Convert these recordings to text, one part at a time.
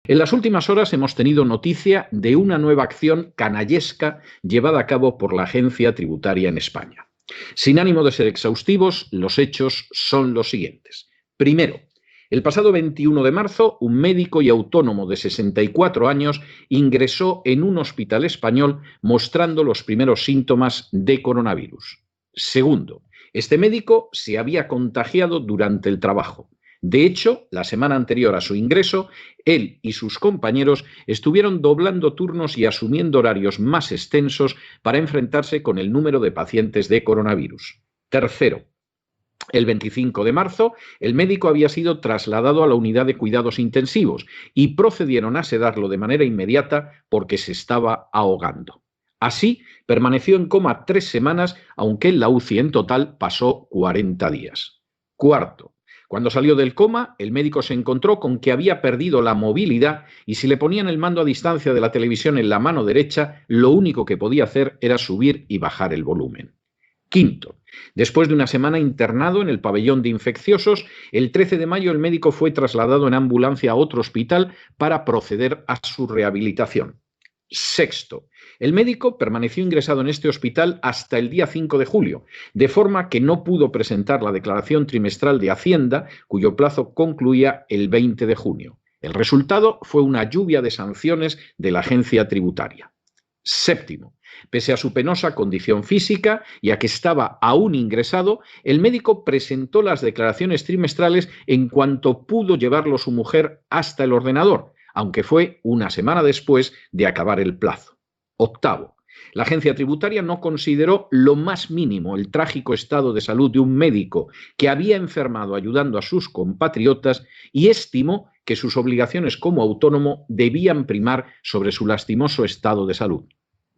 En las últimas horas hemos tenido noticia de una nueva acción canallesca llevada a cabo por la Agencia Tributaria en España. Sin ánimo de ser exhaustivos, los hechos son los siguientes. Primero, el pasado 21 de marzo, un médico y autónomo de 64 años ingresó en un hospital español mostrando los primeros síntomas de coronavirus. Segundo, este médico se había contagiado durante el trabajo. De hecho, la semana anterior a su ingreso, él y sus compañeros estuvieron doblando turnos y asumiendo horarios más extensos para enfrentarse con el número de pacientes de coronavirus. Tercero, el 25 de marzo, el médico había sido trasladado a la unidad de cuidados intensivos y procedieron a sedarlo de manera inmediata porque se estaba ahogando. Así, permaneció en coma 3 semanas, aunque en la UCI en total pasó 40 días. Cuarto, cuando salió del coma, el médico se encontró con que había perdido la movilidad y si le ponían el mando a distancia de la televisión en la mano derecha, lo único que podía hacer era subir y bajar el volumen. Quinto, después de una semana internado en el pabellón de infecciosos, el 13 de mayo el médico fue trasladado en ambulancia a otro hospital para proceder a su rehabilitación. Sexto, el médico permaneció ingresado en este hospital hasta el día 5 de julio, de forma que no pudo presentar la declaración trimestral de Hacienda, cuyo plazo concluía el 20 de junio. El resultado fue una lluvia de sanciones de la agencia tributaria. Séptimo, pese a su penosa condición física y a que estaba aún ingresado, el médico presentó las declaraciones trimestrales en cuanto pudo llevarlo su mujer hasta el ordenador, aunque fue una semana después de acabar el plazo. Octavo, la agencia tributaria no consideró lo más mínimo el trágico estado de salud de un médico que había enfermado ayudando a sus compatriotas y estimó que sus obligaciones como autónomo debían primar sobre su lastimoso estado de salud.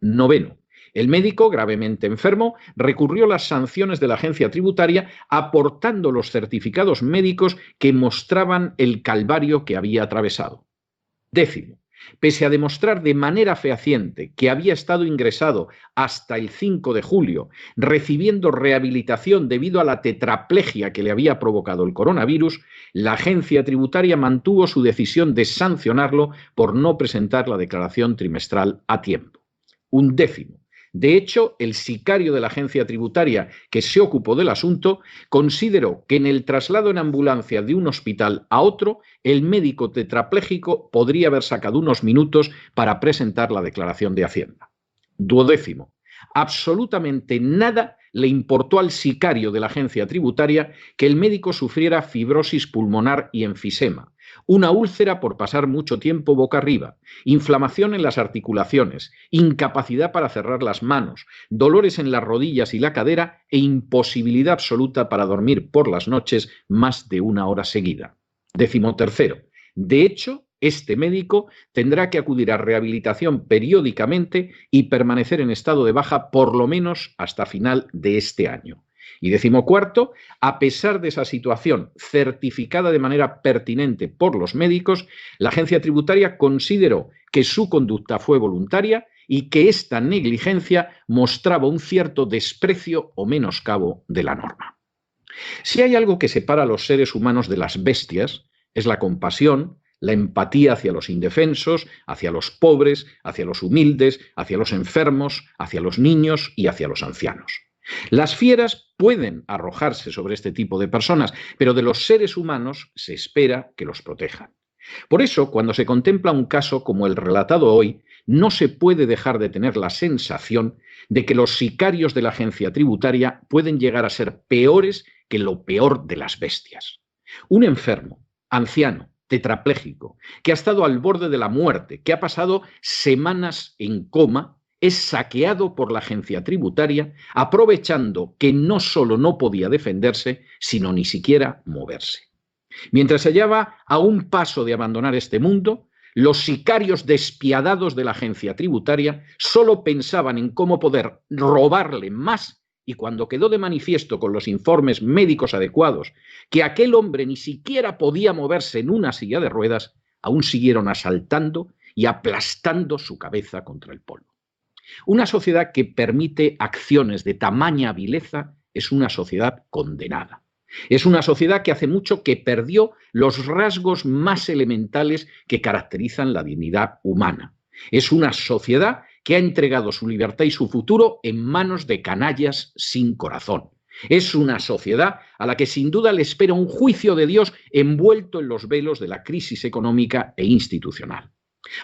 Noveno, el médico, gravemente enfermo, recurrió a las sanciones de la agencia tributaria aportando los certificados médicos que mostraban el calvario que había atravesado. Décimo, pese a demostrar de manera fehaciente que había estado ingresado hasta el 5 de julio, recibiendo rehabilitación debido a la tetraplegia que le había provocado el coronavirus, la agencia tributaria mantuvo su decisión de sancionarlo por no presentar la declaración trimestral a tiempo. Un décimo. De hecho, el sicario de la agencia tributaria que se ocupó del asunto consideró que en el traslado en ambulancia de un hospital a otro, el médico tetrapléjico podría haber sacado unos minutos para presentar la declaración de Hacienda. Duodécimo. Absolutamente nada le importó al sicario de la agencia tributaria que el médico sufriera fibrosis pulmonar y enfisema, una úlcera por pasar mucho tiempo boca arriba, inflamación en las articulaciones, incapacidad para cerrar las manos, dolores en las rodillas y la cadera e imposibilidad absoluta para dormir por las noches más de 1 hora seguida. Décimo tercero. De hecho, este médico tendrá que acudir a rehabilitación periódicamente y permanecer en estado de baja por lo menos hasta final de este año. Y decimocuarto, a pesar de esa situación certificada de manera pertinente por los médicos, la agencia tributaria consideró que su conducta fue voluntaria y que esta negligencia mostraba un cierto desprecio o menoscabo de la norma. Si hay algo que separa a los seres humanos de las bestias, es la compasión, la empatía hacia los indefensos, hacia los pobres, hacia los humildes, hacia los enfermos, hacia los niños y hacia los ancianos. Las fieras pueden arrojarse sobre este tipo de personas, pero de los seres humanos se espera que los protejan. Por eso, cuando se contempla un caso como el relatado hoy, no se puede dejar de tener la sensación de que los sicarios de la agencia tributaria pueden llegar a ser peores que lo peor de las bestias. Un enfermo, anciano, tetrapléjico, que ha estado al borde de la muerte, que ha pasado semanas en coma, es saqueado por la agencia tributaria, aprovechando que no solo no podía defenderse, sino ni siquiera moverse. Mientras se hallaba a un paso de abandonar este mundo, los sicarios despiadados de la agencia tributaria solo pensaban en cómo poder robarle más y cuando quedó de manifiesto con los informes médicos adecuados que aquel hombre ni siquiera podía moverse en una silla de ruedas, aún siguieron asaltando y aplastando su cabeza contra el polvo. Una sociedad que permite acciones de tamaña vileza es una sociedad condenada. Es una sociedad que hace mucho que perdió los rasgos más elementales que caracterizan la dignidad humana. Es una sociedad que ha entregado su libertad y su futuro en manos de canallas sin corazón. Es una sociedad a la que sin duda le espera un juicio de Dios envuelto en los velos de la crisis económica e institucional.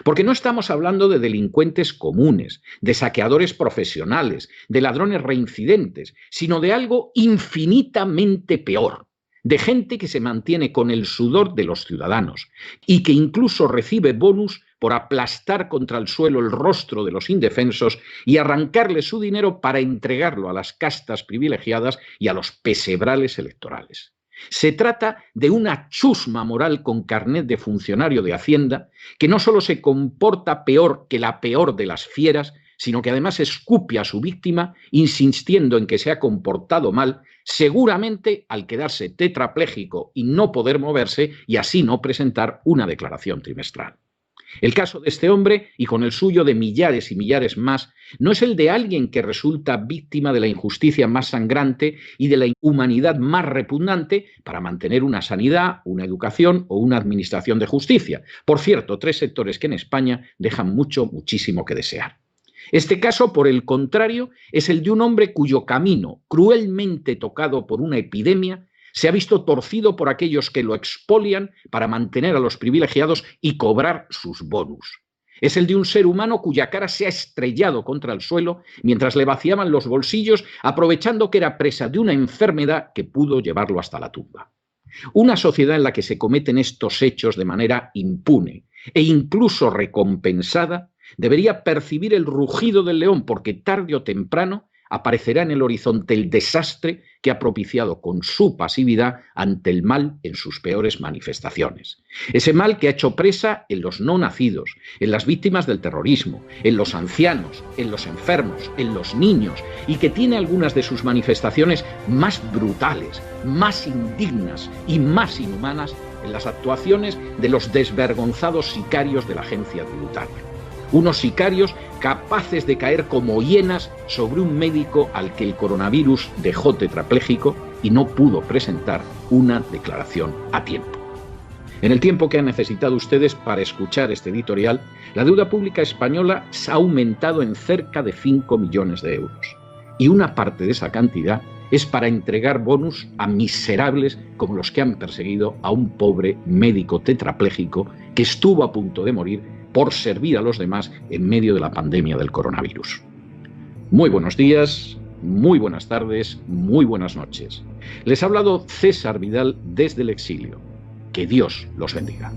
Porque no estamos hablando de delincuentes comunes, de saqueadores profesionales, de ladrones reincidentes, sino de algo infinitamente peor, de gente que se mantiene con el sudor de los ciudadanos y que incluso recibe bonus por aplastar contra el suelo el rostro de los indefensos y arrancarle su dinero para entregarlo a las castas privilegiadas y a los pesebrales electorales. Se trata de una chusma moral con carnet de funcionario de Hacienda que no solo se comporta peor que la peor de las fieras, sino que además escupe a su víctima insistiendo en que se ha comportado mal, seguramente al quedarse tetrapléjico y no poder moverse y así no presentar una declaración trimestral. El caso de este hombre, y con el suyo de millares y millares más, no es el de alguien que resulta víctima de la injusticia más sangrante y de la inhumanidad más repugnante para mantener una sanidad, una educación o una administración de justicia. Por cierto, 3 sectores que en España dejan muchísimo que desear. Este caso, por el contrario, es el de un hombre cuyo camino, cruelmente tocado por una epidemia, se ha visto torcido por aquellos que lo expolian para mantener a los privilegiados y cobrar sus bonus. Es el de un ser humano cuya cara se ha estrellado contra el suelo mientras le vaciaban los bolsillos, aprovechando que era presa de una enfermedad que pudo llevarlo hasta la tumba. Una sociedad en la que se cometen estos hechos de manera impune e incluso recompensada debería percibir el rugido del león, porque tarde o temprano aparecerá en el horizonte el desastre que ha propiciado con su pasividad ante el mal en sus peores manifestaciones. Ese mal que ha hecho presa en los no nacidos, en las víctimas del terrorismo, en los ancianos, en los enfermos, en los niños, y que tiene algunas de sus manifestaciones más brutales, más indignas y más inhumanas en las actuaciones de los desvergonzados sicarios de la agencia tributaria. Unos sicarios capaces de caer como hienas sobre un médico al que el coronavirus dejó tetrapléjico y no pudo presentar una declaración a tiempo. En el tiempo que han necesitado ustedes para escuchar este editorial, la deuda pública española se ha aumentado en cerca de 5 millones de euros. Y una parte de esa cantidad es para entregar bonus a miserables como los que han perseguido a un pobre médico tetrapléjico que estuvo a punto de morir por servir a los demás en medio de la pandemia del coronavirus. Muy buenos días, muy buenas tardes, muy buenas noches. Les ha hablado César Vidal desde el exilio. Que Dios los bendiga.